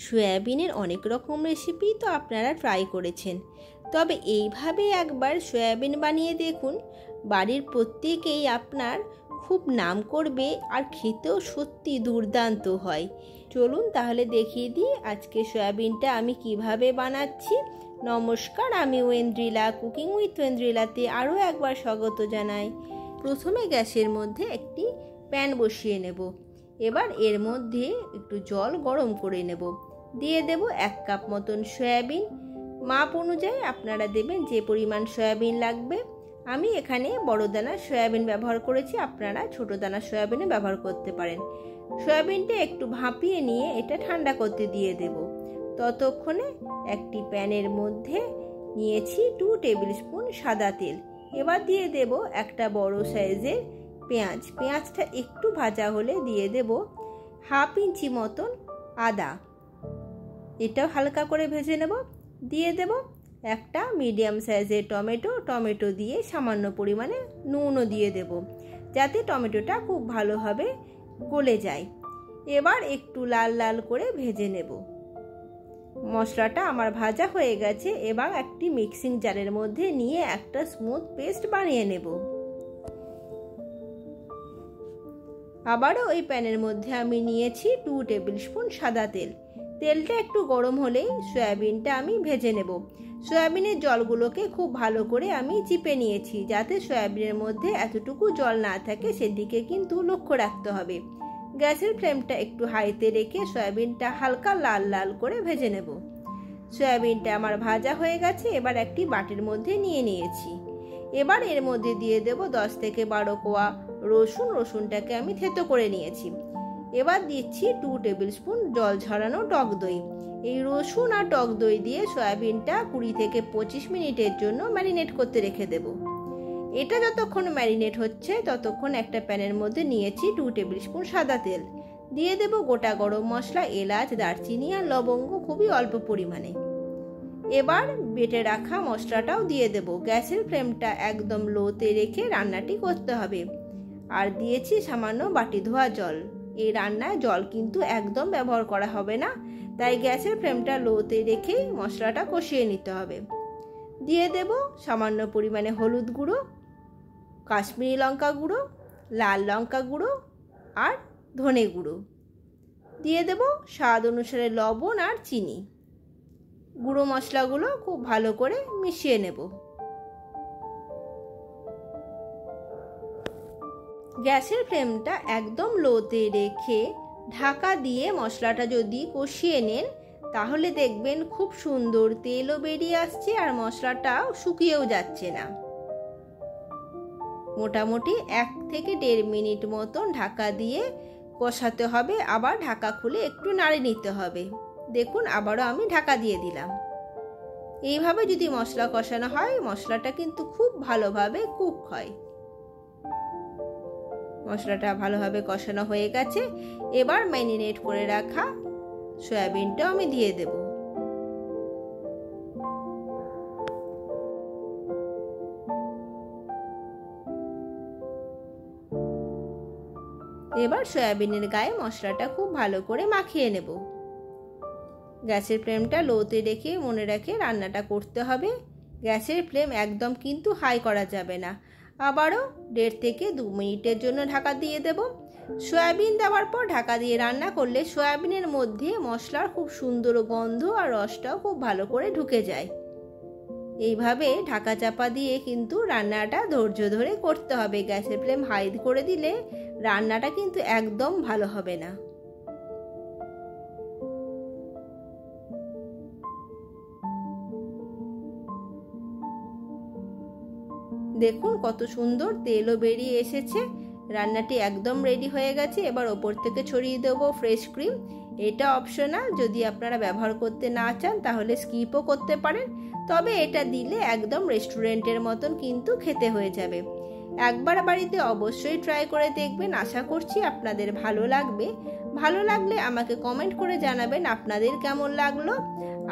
সয়াবিনের অনেক রকম রেসিপি তো আপনারা ট্রাই করেছেন, তবে এইভাবে একবার সয়াবিন বানিয়ে দেখুন। বাড়ির প্রত্যেকেই আপনার খুব নাম করবে আর খেতেও সত্যি দুর্দান্ত হয়। চলুন তাহলে দেখিয়ে দিই আজকে সয়াবিনটা আমি কিভাবে বানাচ্ছি। নমস্কার, আমি ওয়েন্দ্রিলা, কুকিং উইথ ওয়েন্দ্রিলাতে আরও একবার স্বাগত জানাই। প্রথমে গ্যাসের মধ্যে একটি প্যান বসিয়ে নেব। এবার এর মধ্যে একটু জল গরম করে নেব। দিয়ে দেব 1 কাপ মতন সয়াবিন। মাপ অনুযায়ী আপনারা দেবেন যে পরিমাণ সয়াবিন লাগবে। আমি এখানে বড় দানার সয়াবিন ব্যবহার করেছি, আপনারা ছোট দানার সয়াবিনও ব্যবহার করতে পারেন। সয়াবিনটা একটু ভাপিয়ে নিয়ে এটা ঠান্ডা করতে দিয়ে দেব। ততক্ষণে একটি প্যানের মধ্যে নিয়েছি 2 টেবিল স্পুন সাদা তেল। এবার দিয়ে দেব একটা বড় সাইজের পেঁয়াজ। পেঁয়াজটা একটু ভাজা হলে দিয়ে দেব 1/2 ইঞ্চি মতন আদা। এটাও হালকা করে ভেজে নেব। দিয়ে দেব একটা মিডিয়াম সাইজের টমেটো দিয়ে সামান্য পরিমাণে নুনও দিয়ে দেব, যাতে টমেটোটা খুব ভালোভাবে গলে যায়। এবার একটু লাল লাল করে ভেজে নেব। মশলাটা আমার ভাজা হয়ে গেছে। এবার একটি মিক্সিং জারের মধ্যে নিয়ে একটা স্মুথ পেস্ট বানিয়ে নেব। আবারও ওই প্যানের মধ্যে আমি নিয়েছি 2 টেবিল স্পুন সাদা তেল। তেলটা একটু গরম হলেই সয়াবিনটা আমি ভেজে নেব। সয়াবিনের জলগুলোকে খুব ভালো করে আমি চিপে নিয়েছি, যাতে সয়াবিনের মধ্যে এতটুকু জল না থাকে, সেদিকে কিন্তু লক্ষ্য রাখতে হবে। গ্যাসের ফ্লেমটা একটু হাইতে রেখে সয়াবিনটা হালকা লাল লাল করে ভেজে নেব। সয়াবিনটা আমার ভাজা হয়ে গেছে। এবার একটি বাটির মধ্যে নিয়ে নিয়েছি। এবার এর মধ্যে দিয়ে দেব 10 থেকে 12 কোয়া রসুন। রসুনটাকে আমি থেতো করে নিয়েছি। এবার দিচ্ছি 2 টেবিল স্পুন জল ঝরানো টক দই। এই রসুন আর টক দই দিয়ে সয়াবিনটা 20 থেকে 25 মিনিটের জন্য ম্যারিনেট করতে রেখে দেব। এটা যতক্ষণ ম্যারিনেট হচ্ছে ততক্ষণ একটা প্যানের মধ্যে নিয়েছি 2 টেবিল স্পুন সাদা তেল। দিয়ে দেব গোটা গরম মশলা, এলাচ, দারচিনি আর লবঙ্গ খুবই অল্প পরিমাণে। এবার বেটে রাখা মশলাটাও দিয়ে দেব। গ্যাসের ফ্লেমটা একদম লোতে রেখে রান্নাটি করতে হবে। আর দিয়েছি সামান্য বাটি ধোয়া জল। এই রান্নায় জল কিন্তু একদম ব্যবহার করা হবে না, তাই গ্যাসের ফ্লেমটা লোতে রেখেই মশলাটা কষিয়ে নিতে হবে। দিয়ে দেব সামান্য পরিমাণে হলুদ গুঁড়ো, কাশ্মীরি লঙ্কা গুঁড়ো, লাল লঙ্কা গুঁড়ো আর ধনে গুঁড়ো। দিয়ে দেব স্বাদ অনুসারে লবণ আর চিনি। গুঁড়ো মশলাগুলো খুব ভালো করে মিশিয়ে নেব। গ্যাসের ফ্লেমটা একদম লোতে রেখে ঢাকা দিয়ে মশলাটা যদি কষিয়ে নেন, তাহলে দেখবেন খুব সুন্দর তেলও বেরিয়ে আসছে আর মশলাটাও শুকিয়েও যাচ্ছে না। মোটামুটি 1 থেকে 1.5 মিনিট মতন ঢাকা দিয়ে কষাতে হবে। আবার ঢাকা খুলে একটু নাড়ে নিতে হবে। দেখুন আবারও আমি ঢাকা দিয়ে দিলাম। এইভাবে যদি মশলা কষানো হয়, মশলাটা কিন্তু খুব ভালোভাবে কুক হয়। মশলাটা ভালোভাবে কষানো হয়ে গেছে। এবার ম্যারিনেট করে রাখা সয়াবিনটা আমি দিয়ে দেব। এবার সয়াবিনের গায়ে মশলাটা খুব ভালো করে মাখিয়ে নেব। গ্যাসের ফ্লেমটা লোতে রেখে মনে রেখে রান্নাটা করতে হবে। গ্যাসের ফ্লেম একদম কিন্তু হাই করা যাবে না। আবারও 1.5 থেকে 2 মিনিটের জন্য ঢাকা দিয়ে দেব। সয়াবিন দেওয়ার পর ঢাকা দিয়ে রান্না করলে সয়াবিনের মধ্যে মশলার খুব সুন্দর গন্ধ আর রসটাও খুব ভালো করে ঢুকে যায়। এইভাবে ঢাকা চাপা দিয়ে কিন্তু রান্নাটা ধৈর্য ধরে করতে হবে। গ্যাসের ফ্লেম হাই করে দিলে রান্নাটা কিন্তু একদম ভালো হবে না। দেখুন কত সুন্দর তেলও বেরিয়ে এসেছে। রান্নাটি একদম রেডি হয়ে গেছে। এবার ওপর থেকে ছড়িয়ে দেবো ফ্রেশ ক্রিম। এটা অপশনাল, যদি আপনারা ব্যবহার করতে না চান তাহলে স্কিপও করতে পারেন, তবে এটা দিলে একদম রেস্টুরেন্টের মতন কিন্তু খেতে হয়ে যাবে। একবার বাড়িতে অবশ্যই ট্রাই করে দেখবেন। আশা করছি আপনাদের ভালো লাগবে। ভালো লাগলে আমাকে কমেন্ট করে জানাবেন আপনাদের কেমন লাগলো,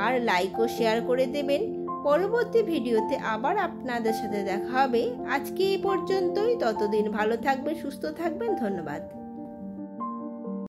আর লাইক ও শেয়ার করে দেবেন। পরবর্তী ভিডিওতে আবার আপনাদের সাথে দেখা হবে। আজকে এই পর্যন্তই। ততদিন ভালো থাকবেন, সুস্থ থাকবেন। ধন্যবাদ।